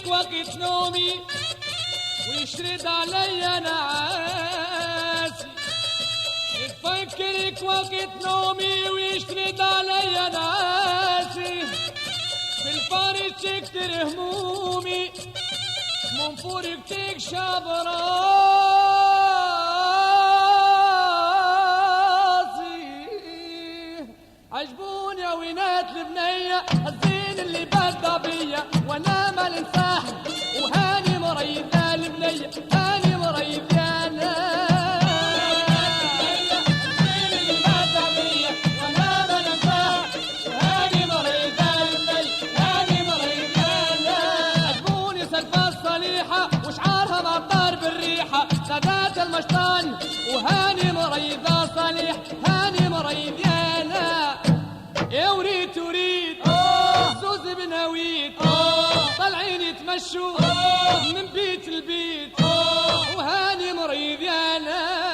يفكرك وقت نومي ويشرد علي نعاسي، يفكرك وقت نومي ويشرد علي نعاسي، في الفارج تكتر همومي من فورك تكشف راسي. عجبوني عوينات البنية الزين اللي بدأ بيا وانا ما ننساه، وهاني مريض البنية هاني مريض انا. وشعارها مطار بالريحة سادات المشطان، وهاني مريضة صالح هاني مريض يانا. يا وريت زوز بناويت طالعين يتمشوا من بيت البيت، وهاني مريض يانا.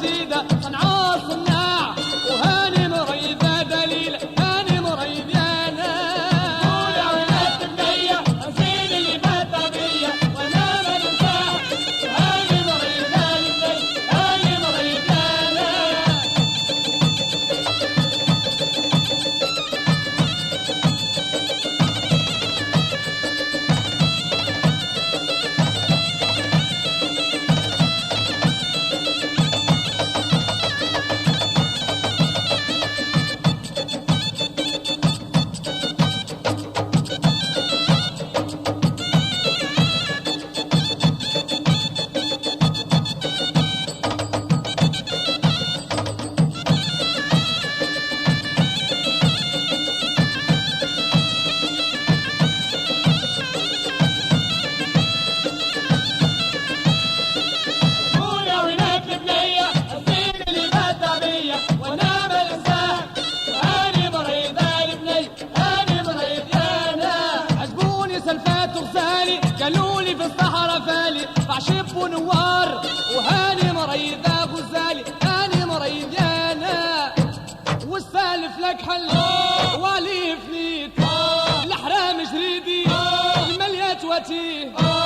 جديدة صنعاء صناع، وهاني مريضة دليلة هاني مريض يانا. قول يا ولاد البنية الزين اللي بدأ بيا وانا ما ننساه، وهاني مريضة البنية هاني مريض يانا. قالولي في الصحراء فالي فعشب ونوار، وهاني مريضة غزالي هاني مريض يانا. والسالف لك حل وعليه فنيت الحرام جريدي المليات وتيه.